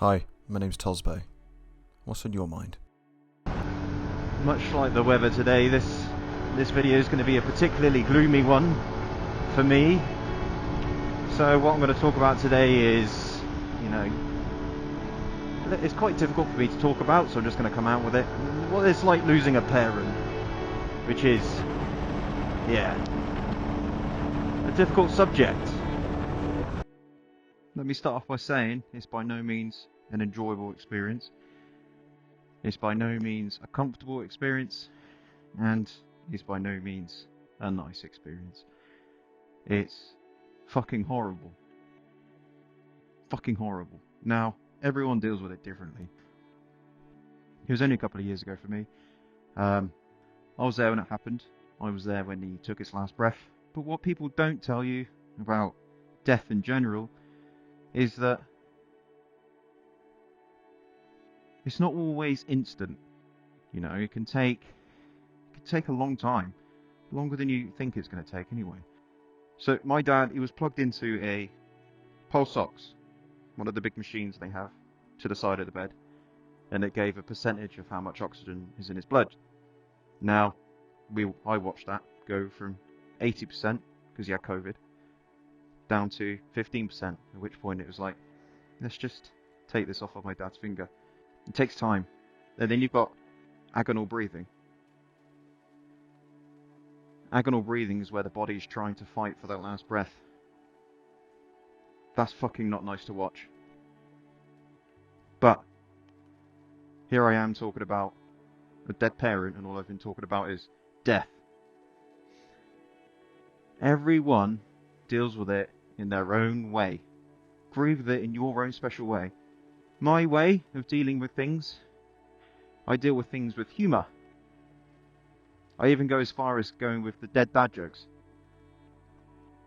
Hi, my name's Tosbo. What's on your mind? Much like the weather today, this video is going to be a particularly gloomy one for me. So what I'm going to talk about today is, it's quite difficult for me to talk about, so I'm just going to come out with it. What it's like losing a parent, which is, a difficult subject. Let me start off by saying it's by no means an enjoyable experience. It's by no means a comfortable experience, and it's by no means a nice experience. It's fucking horrible. Fucking horrible. Now, everyone deals with it differently. It was only a couple of years ago for me. I was there when it happened. I was there when he took his last breath. But what people don't tell you about death in general is that it's not always instant. It can take a long time. Longer than you think it's going to take anyway. So my dad, he was plugged into a pulse ox, one of the big machines they have, to the side of the bed, and it gave a percentage of how much oxygen is in his blood. Now, I watched that go from 80%, because he had COVID, down to 15%, at which point it was like, let's just take this off of my dad's finger. It takes time. And then you've got agonal breathing. Agonal breathing is where the body's trying to fight for that last breath. That's fucking not nice to watch. But here I am talking about a dead parent, and all I've been talking about is death. Everyone deals with it in their own way. Grieve with it in your own special way. My way of dealing with things, I deal with things with humour. I even go as far as going with the dead dad jokes.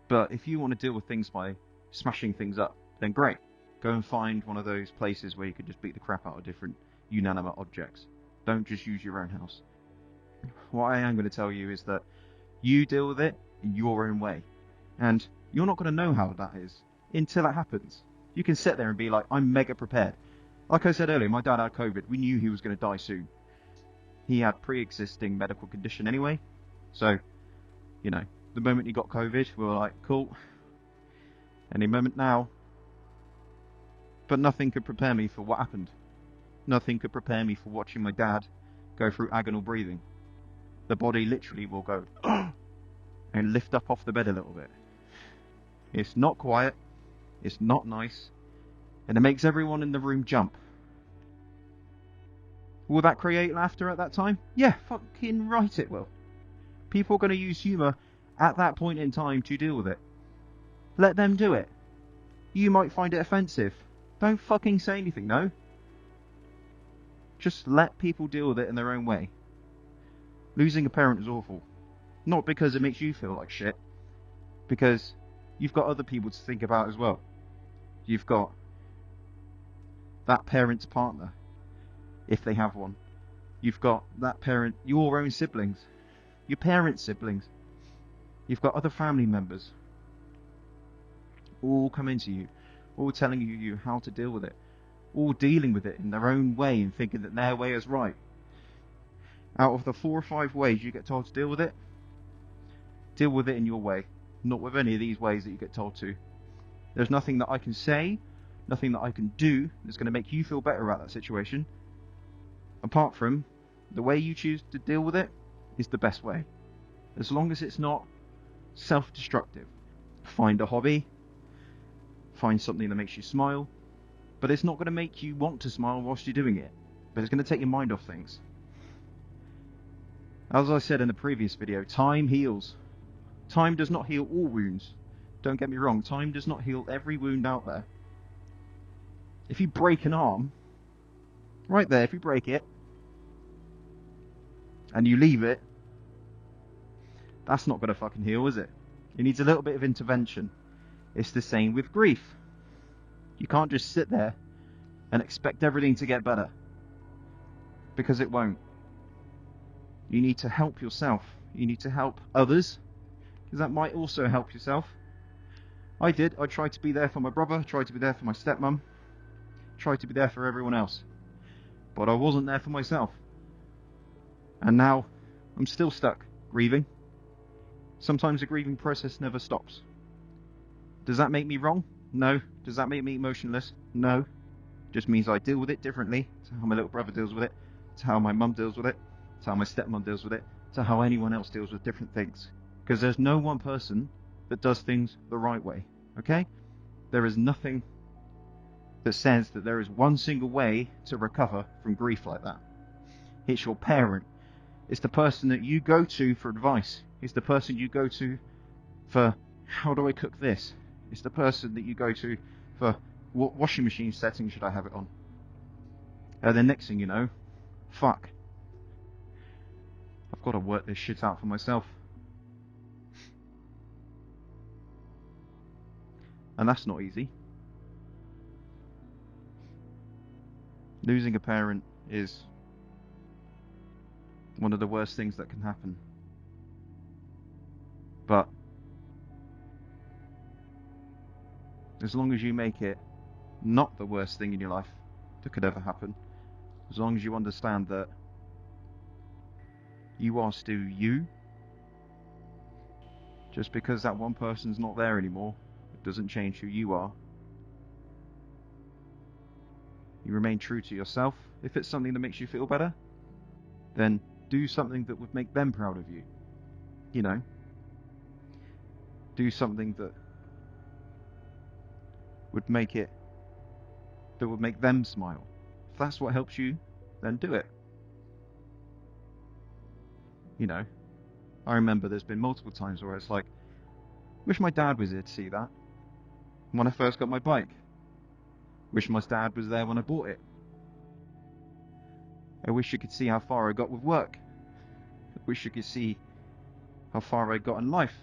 But if you want to deal with things by smashing things up, then great. Go and find one of those places where you can just beat the crap out of different inanimate objects. Don't just use your own house. What I am going to tell you is that you deal with it in your own way. And you're not going to know how that is until it happens. You can sit there and be like, I'm mega prepared. Like I said earlier, my dad had COVID. We knew he was going to die soon. He had pre-existing medical condition anyway. So, the moment he got COVID, we were like, cool. Any moment now. But nothing could prepare me for what happened. Nothing could prepare me for watching my dad go through agonal breathing. The body literally will go and lift up off the bed a little bit. It's not quiet. It's not nice. And it makes everyone in the room jump. Will that create laughter at that time? Yeah, fucking right it will. People are going to use humour at that point in time to deal with it. Let them do it. You might find it offensive. Don't fucking say anything, no. Just let people deal with it in their own way. Losing a parent is awful. Not because it makes you feel like shit. Because you've got other people to think about as well. You've got that parent's partner, if they have one. You've got that parent, your own siblings, your parents' siblings. You've got other family members, all coming to you, all telling you how to deal with it, all dealing with it in their own way and thinking that their way is right. Out of the 4 or 5 ways you get told to deal with it in your way, not with any of these ways that you get told to. There's nothing that I can say, nothing that I can do that's going to make you feel better about that situation. Apart from the way you choose to deal with it is the best way. As long as it's not self-destructive. Find a hobby. Find something that makes you smile. But it's not going to make you want to smile whilst you're doing it. But it's going to take your mind off things. As I said in the previous video, time heals. Time does not heal all wounds. Don't get me wrong, time does not heal every wound out there. If you break an arm, right there, if you break it, and you leave it, that's not going to fucking heal, is it? It needs a little bit of intervention. It's the same with grief. You can't just sit there and expect everything to get better. Because it won't. You need to help yourself. You need to help others, because that might also help yourself. I did. I tried to be there for my brother, tried to be there for my stepmum, tried to be there for everyone else, but I wasn't there for myself. And now I'm still stuck, grieving. Sometimes the grieving process never stops. Does that make me wrong? No. Does that make me emotionless? No. Just means I deal with it differently to how my little brother deals with it, to how my mum deals with it, to how my stepmom deals with it, to how anyone else deals with different things. Because there's no one person that does things the right way, okay? There is nothing that says that there is one single way to recover from grief like that. It's your parent. It's the person that you go to for advice. It's the person you go to for, how do I cook this? It's the person that you go to for, what washing machine setting should I have it on? And then next thing you know, fuck, I've got to work this shit out for myself. And that's not easy. Losing a parent is one of the worst things that can happen. But as long as you make it not the worst thing in your life that could ever happen, as long as you understand that you are still you, just because that one person's not there anymore, it doesn't change who you are. You remain true to yourself. If it's something that makes you feel better, then do something that would make them proud of you. You know, do something that would make them smile. If that's what helps you, then do it. You know, I remember there's been multiple times where it's like, wish my dad was here to see that. When I first got my bike, wish my dad was there when I bought it. I wish you could see how far I got with work. I wish you could see how far I got in life.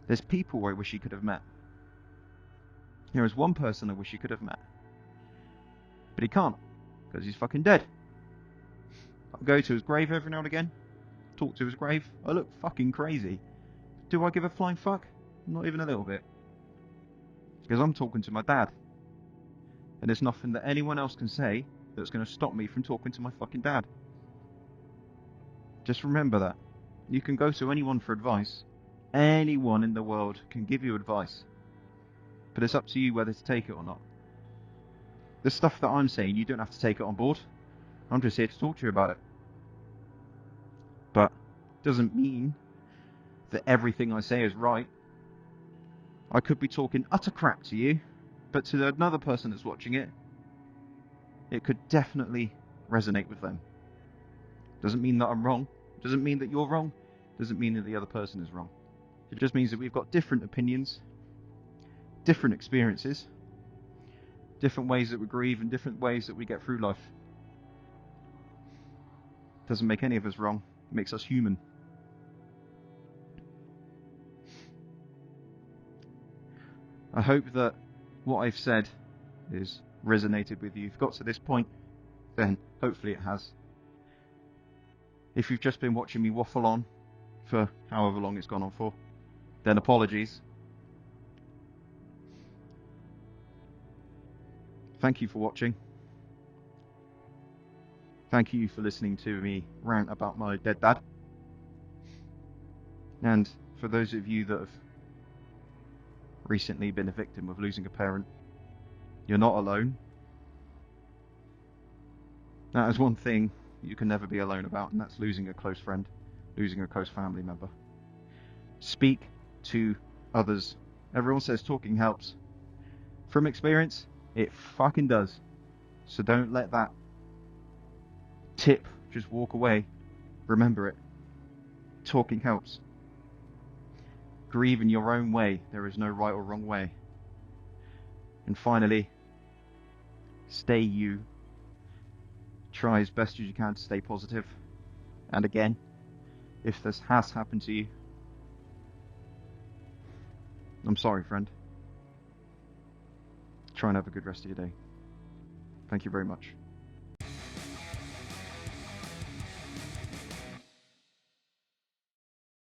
There's people I wish he could have met. There is one person I wish he could have met. But he can't, because he's fucking dead. I go to his grave every now and again, talk to his grave. I look fucking crazy. Do I give a flying fuck? Not even a little bit. Because I'm talking to my dad. And there's nothing that anyone else can say that's going to stop me from talking to my fucking dad. Just remember that. You can go to anyone for advice. Anyone in the world can give you advice. But it's up to you whether to take it or not. The stuff that I'm saying, you don't have to take it on board. I'm just here to talk to you about it. But it doesn't mean that everything I say is right. I could be talking utter crap to you, but to another person that's watching it, it could definitely resonate with them. Doesn't mean that I'm wrong. Doesn't mean that you're wrong. Doesn't mean that the other person is wrong. It just means that we've got different opinions, different experiences, different ways that we grieve, and different ways that we get through life. Doesn't make any of us wrong. It makes us human. I hope that what I've said is resonated with you. If you've got to this point, then hopefully it has. If you've just been watching me waffle on for however long it's gone on for, then apologies. Thank you for watching. Thank you for listening to me rant about my dead dad. And for those of you that have recently been a victim of losing a parent, you're not alone. That is one thing you can never be alone about, and that's losing a close friend, losing a close family member. Speak to others. Everyone says talking helps. From experience, it fucking does. So don't let that tip just walk away. Remember it. Talking helps. Grieve in your own way. There is no right or wrong way. And finally, stay you. Try as best as you can to stay positive. And again, if this has happened to you, I'm sorry, friend. Try and have a good rest of your day. Thank you very much.